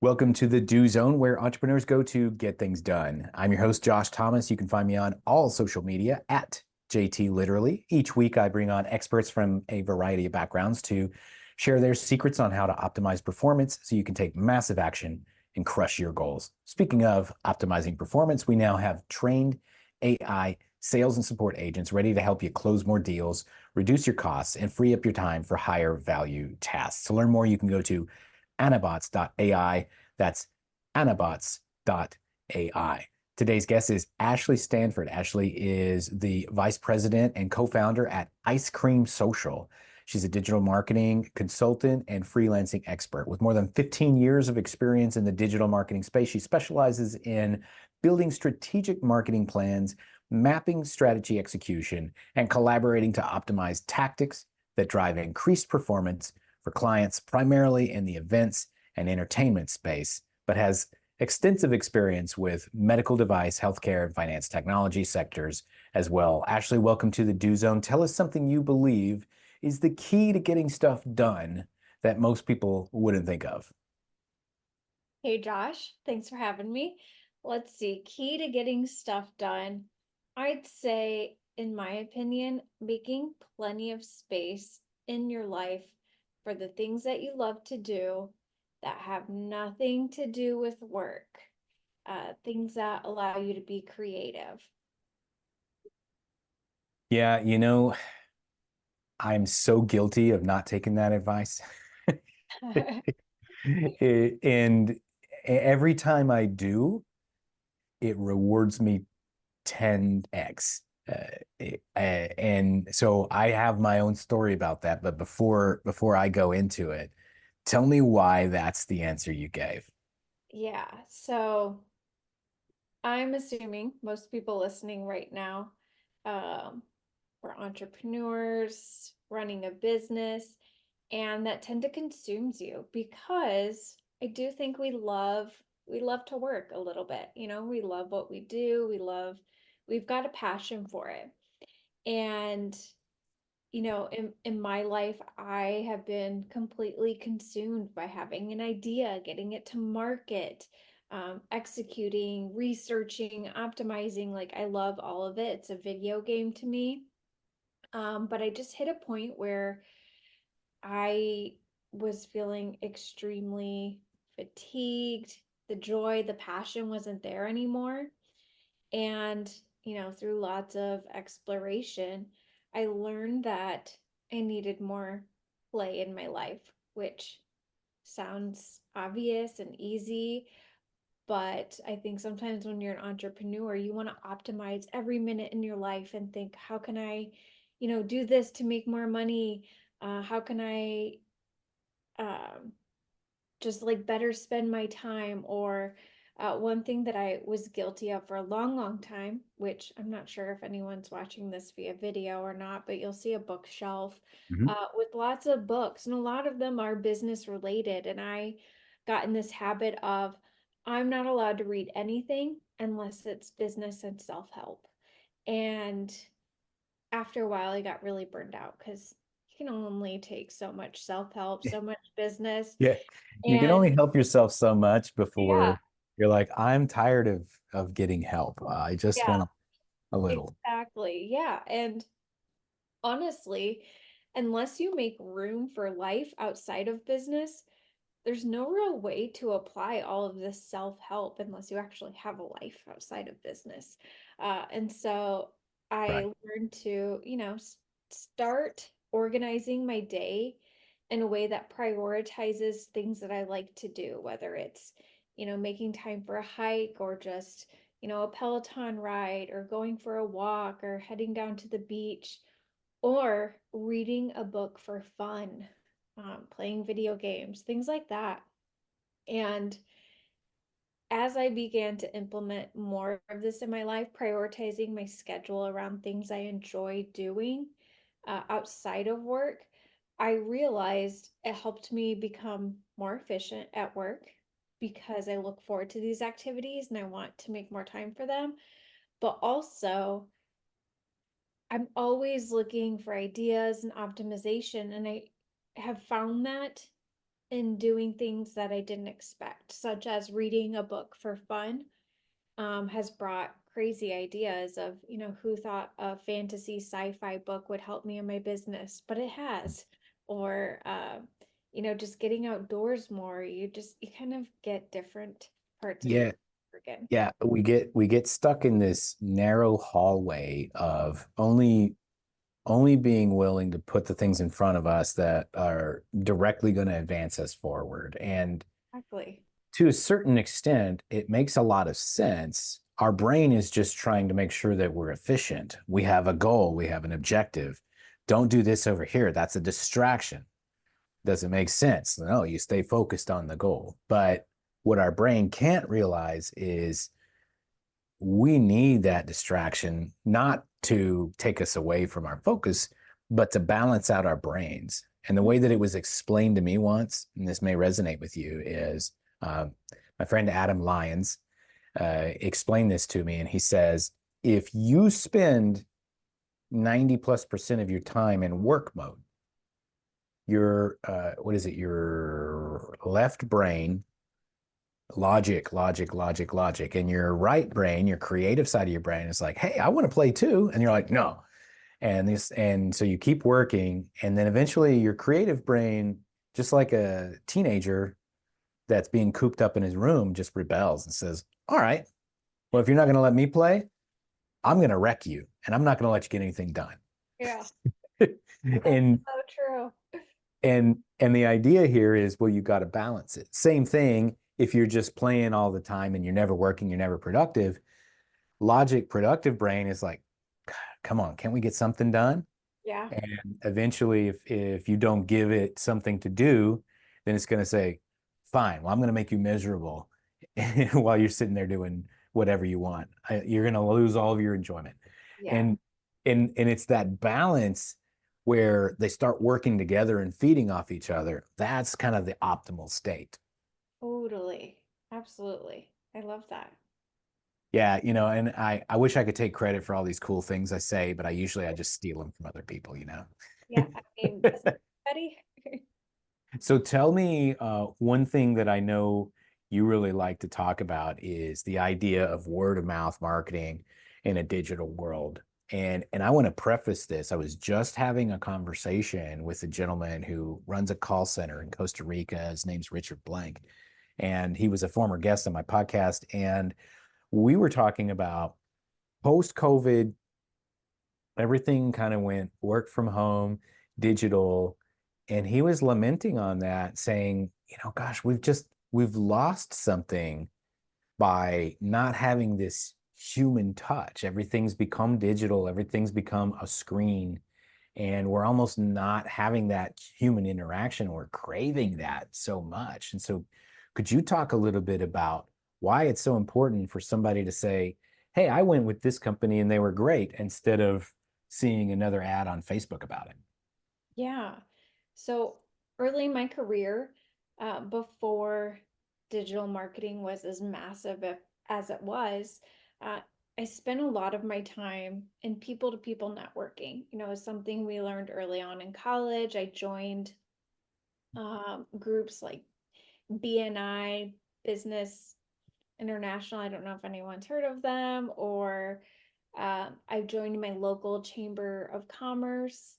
Welcome to the Do Zone, where entrepreneurs go to get things done. I'm your host, Josh Thomas. You can find me on all social media at JT Literally. Each week, I bring on experts from a variety of backgrounds to share their secrets on how to optimize performance so you can take massive action and crush your goals. Speaking of optimizing performance, we now have trained AI sales and support agents ready to help you close more deals, reduce your costs, and free up your time for higher value tasks. To learn more, you can go to anabots.ai. That's anabots.ai. Today's guest is Ashley Stanford. Ashley is the vice president and co-founder at Ice Cream Social. She's a digital marketing consultant and freelancing expert with more than 15 years of experience in the digital marketing space. She specializes in building strategic marketing plans, mapping strategy execution, and collaborating to optimize tactics that drive increased performance for clients, primarily in the events and entertainment space, but has extensive experience with medical device, healthcare, and finance technology sectors as well. Ashley, welcome to the Do Zone. Tell us something you believe is the key to getting stuff done that most people wouldn't think of. Hey Josh, thanks for having me. Let's see, key to getting stuff done. I'd say, in my opinion, making plenty of space in your life for the things that you love to do that have nothing to do with work, things that allow you to be creative. Yeah, I'm so guilty of not taking that advice. And every time I do, it rewards me 10x. And so I have my own story about that. But before I go into it, tell me why that's the answer you gave. Yeah, so I'm assuming most people listening right now, um, we're entrepreneurs running a business, and that tend to consumes you because I do think we love to work a little bit. We love what we do. We've got a passion for it. And in my life, I have been completely consumed by having an idea, getting it to market, executing, researching, optimizing. Like, I love all of it. It's a video game to me. But I just hit a point where I was feeling extremely fatigued. The joy, the passion wasn't there anymore. And, through lots of exploration, I learned that I needed more play in my life, which sounds obvious and easy. But I think sometimes when you're an entrepreneur, you want to optimize every minute in your life and think, how can I, do this to make more money? How can I um, just like better spend my time? Or one thing that I was guilty of for a long, long time, which I'm not sure if anyone's watching this via video or not, but you'll see a bookshelf Mhm. with lots of books, and a lot of them are business related. And I got in this habit of I'm not allowed to read anything unless it's business and self-help. And after a while, I got really burned out because you can only take so much self-help, so much business. Yeah, you can only And help yourself so much yeah, before you're like, I'm tired of getting help. I just yeah, want a little. exactly. Yeah. And honestly, unless you make room for life outside of business, there's no real way to apply all of this self-help unless you actually have a life outside of business. And so Right. I learned to, start organizing my day in a way that prioritizes things that I like to do, whether it's, making time for a hike or just, a Peloton ride or going for a walk or heading down to the beach or reading a book for fun, playing video games, things like that. And as I began to implement more of this in my life, prioritizing my schedule around things I enjoy doing outside of work, I realized it helped me become more efficient at work because I look forward to these activities and I want to make more time for them. But also, I'm always looking for ideas and optimization. And I have found that in doing things that I didn't expect, such as reading a book for fun, has brought crazy ideas of, who thought a fantasy sci-fi book would help me in my business, but it has. Or, just getting outdoors more, you kind of get different parts of your Yeah, again. yeah, we get stuck in this narrow hallway of only being willing to put the things in front of us that are directly going to advance us forward. And Exactly. to a certain extent, it makes a lot of sense. Our brain is just trying to make sure that we're efficient. We have a goal, we have an objective. Don't do this over here. That's a distraction. Doesn't make sense. No, you stay focused on the goal. But what our brain can't realize is we need that distraction not to take us away from our focus, but to balance out our brains. And the way that it was explained to me once, and this may resonate with you, is uh, my friend Adam Lyons explained this to me. And he says, if you spend 90+% of your time in work mode, your, what is it, your left brain logic. And your right brain, your creative side of your brain is like, hey, I want to play too. And you're like, no. And so you keep working. And then eventually your creative brain, just like a teenager that's being cooped up in his room, just rebels and says, all right, well, if you're not going to let me play, I'm going to wreck you and I'm not going to let you get anything done. Yeah, that's and so true. and the idea here is, well, you got to balance it. Same thing if you're just playing all the time and you're never working, you're never productive. Logic productive brain is like, come on, can't we get something done? Yeah, And eventually, if you don't give it something to do, then it's going to say, fine, well, I'm going to make you miserable while you're sitting there doing whatever you want. You're going to lose all of your enjoyment. yeah, And and it's that balance where they start working together and feeding off each other. That's kind of the optimal state. totally. Absolutely. I love that. Yeah, and I wish I could take credit for all these cool things I say, but I just steal them from other people. Yeah, I mean, doesn't everybody? So tell me, one thing that I know you really like to talk about is the idea of word of mouth marketing in a digital world. And I want to preface this. I was just having a conversation with a gentleman who runs a call center in Costa Rica. His name's Richard Blank, and he was a former guest on my podcast. And we were talking about post-COVID, everything kind of went work from home, digital. And he was lamenting on that, saying, gosh, we've lost something by not having this human touch. Everything's become digital, everything's become a screen, and we're almost not having that human interaction. We're craving that so much. And so, could you talk a little bit about why it's so important for somebody to say, hey, I went with this company and they were great, instead of seeing another ad on Facebook about it? Yeah. So early in my career, before digital marketing was as massive as it was, uh, I spent a lot of my time in people-to-people networking. It was something we learned early on in college. I joined groups like BNI, Business International. I don't know if anyone's heard of them, or I joined my local chamber of commerce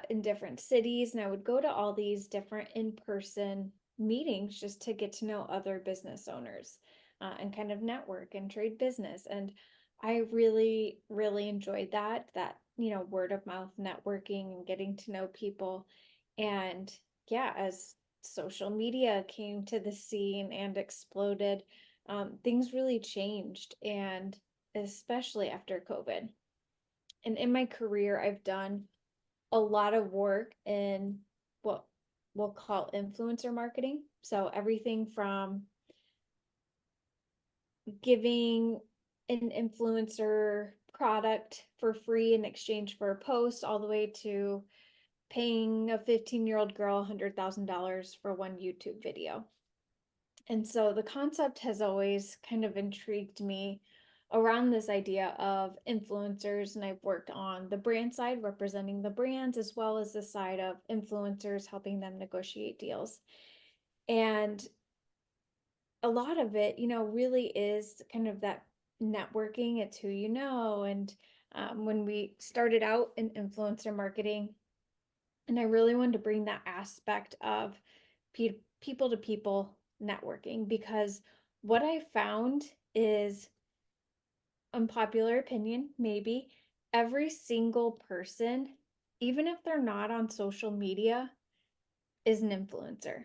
in different cities, and I would go to all these different in-person meetings just to get to know other business owners and kind of network and trade business. And I really, really enjoyed that, word of mouth networking and getting to know people. And yeah, as social media came to the scene and exploded, things really changed, and especially after COVID. And in my career, I've done a lot of work in what we'll call influencer marketing. So everything from giving an influencer product for free in exchange for a post, all the way to paying a 15-year-old girl $100,000 for one YouTube video. And so the concept has always kind of intrigued me around this idea of influencers. And I've worked on the brand side, representing the brands, as well as the side of influencers, helping them negotiate deals. And a lot of it, really is kind of that networking. It's who you know. And when we started out in influencer marketing, and I really wanted to bring that aspect of people to people networking, because what I found is, unpopular opinion, maybe, every single person, even if they're not on social media, is an influencer.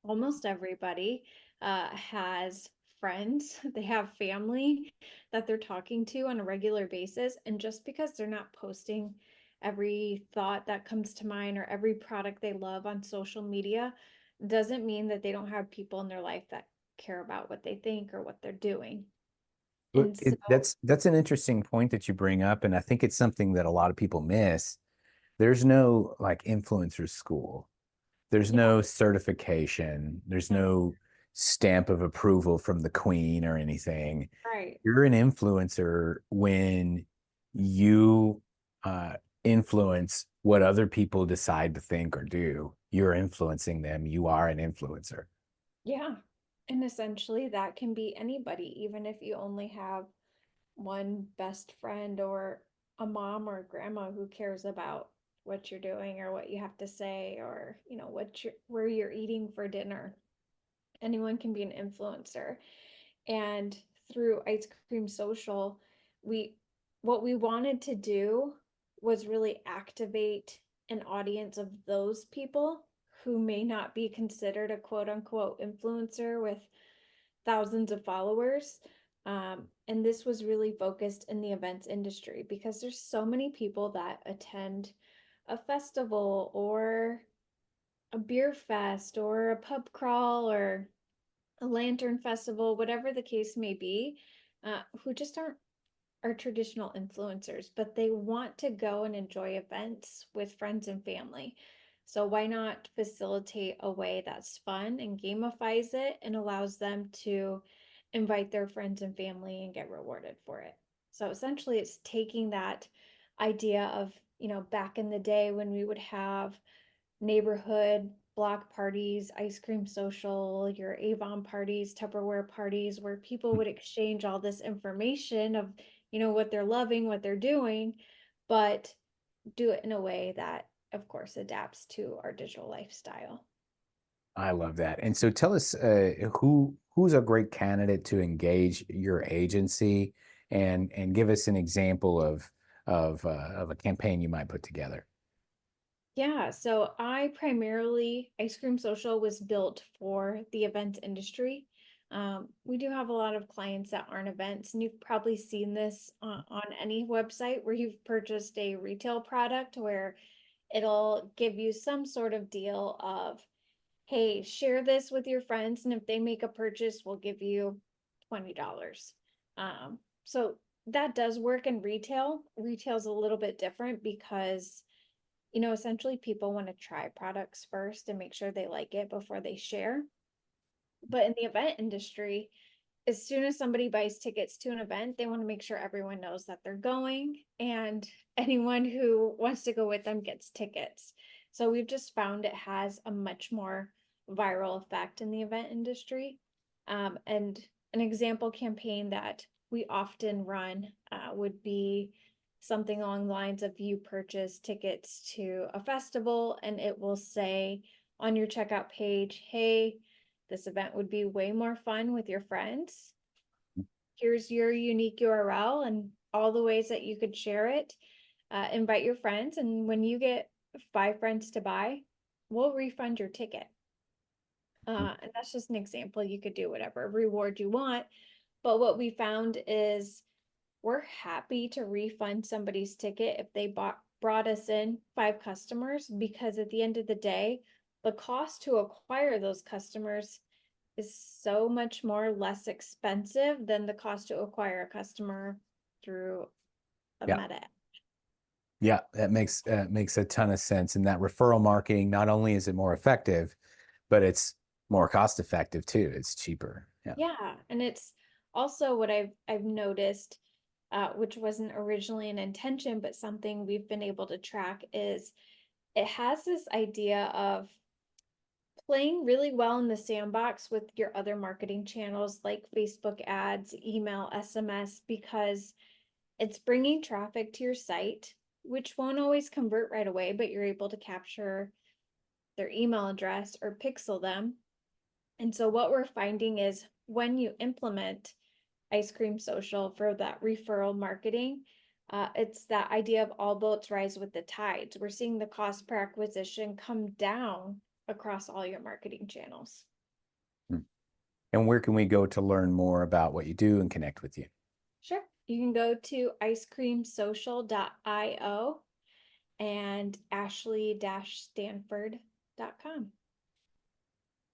Almost everybody has friends, they have family that they're talking to on a regular basis. And just because they're not posting every thought that comes to mind or every product they love on social media doesn't mean that they don't have people in their life that care about what they think or what they're doing. Well, And so, that's an interesting point that you bring up, and I think it's something that a lot of people miss. There's no like influencer school. There's yeah, no certification. There's no, no stamp of approval from the queen or anything. right. You're an influencer when you influence what other people decide to think or do. You're influencing them. You are an influencer. Yeah. And essentially, that can be anybody, even if you only have one best friend or a mom or a grandma who cares about what you're doing or what you have to say, or where you're eating for dinner. Anyone can be an influencer. And through Ice Cream Social, we what we wanted to do was really activate an audience of those people who may not be considered a quote unquote influencer with thousands of followers. And this was really focused in the events industry, because there's so many people that attend a festival or a beer fest or a pub crawl or a lantern festival, whatever the case may be, who just aren't are traditional influencers, but they want to go and enjoy events with friends and family. So why not facilitate a way that's fun and gamifies it and allows them to invite their friends and family and get rewarded for it? So essentially, it's taking that idea of, back in the day when we would have neighborhood block parties, ice cream social, your Avon parties, Tupperware parties, where people would exchange all this information of, what they're loving, what they're doing, but do it in a way that, of course, adapts to our digital lifestyle. I love that. And so tell us who's a great candidate to engage your agency and give us an example of a campaign you might put together. Yeah, so Ice Cream Social was built for the event industry. We do have a lot of clients that aren't events, and you've probably seen this on any website where you've purchased a retail product, where it'll give you some sort of deal of, hey, share this with your friends, and if they make a purchase, we'll give you $20. So that does work in retail. Retail's a little bit different because essentially people want to try products first and make sure they like it before they share. But in the event industry, as soon as somebody buys tickets to an event, they want to make sure everyone knows that they're going, and anyone who wants to go with them gets tickets. So we've just found it has a much more viral effect in the event industry. And an example campaign that we often run would be something along the lines of, you purchase tickets to a festival and it will say on your checkout page, hey, this event would be way more fun with your friends. Here's your unique URL and all the ways that you could share it. Invite your friends, and when you get 5 friends to buy, we'll refund your ticket. And that's just an example. You could do whatever reward you want. But what we found is, we're happy to refund somebody's ticket if they brought us in 5 customers, because at the end of the day, the cost to acquire those customers is so much more less expensive than the cost to acquire a customer through a Yeah. meta. Yeah, that makes a ton of sense. And that referral marketing, not only is it more effective, but it's more cost effective too. It's cheaper. Yeah. Yeah, and it's also what I've noticed, which wasn't originally an intention, but something we've been able to track, is it has this idea of playing really well in the sandbox with your other marketing channels like Facebook ads, email, SMS, because it's bringing traffic to your site, which won't always convert right away, but you're able to capture their email address or pixel them. And so what we're finding is when you implement Ice Cream Social for that referral marketing, it's that idea of all boats rise with the tides. We're seeing the cost per acquisition come down across all your marketing channels. Hmm. And where can we go to learn more about what you do and connect with you? Sure. You can go to icecreamsocial.io and ashley-stanford.com.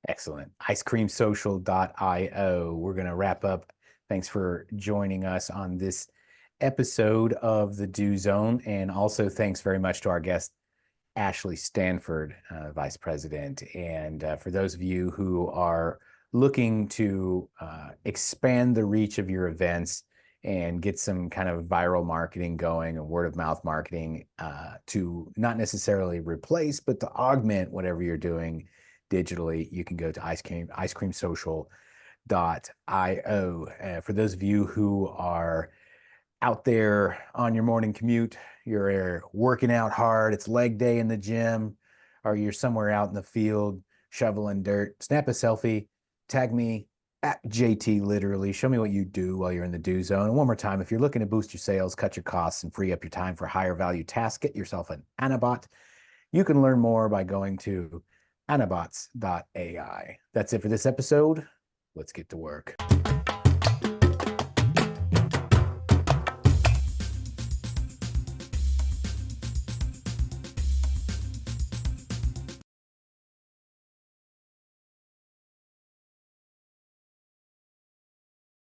Excellent. Icecreamsocial.io. We're going to wrap up. Thanks for joining us on this episode of the Do Zone. And also, thanks very much to our guest, Ashley Stanford, Vice President. And for those of you who are looking to expand the reach of your events and get some kind of viral marketing going and word of mouth marketing to not necessarily replace, but to augment whatever you're doing digitally, you can go to icecreamsocial.io. For those of you who are out there on your morning commute, you're working out hard, it's leg day in the gym, or you're somewhere out in the field shoveling dirt, snap a selfie, tag me at JT Literally. Show me what you do while you're in the do zone. And one more time, if you're looking to boost your sales, cut your costs, and free up your time for higher value tasks, get yourself an Anabot. You can learn more by going to anabots.ai. That's it for this episode. Let's get to work.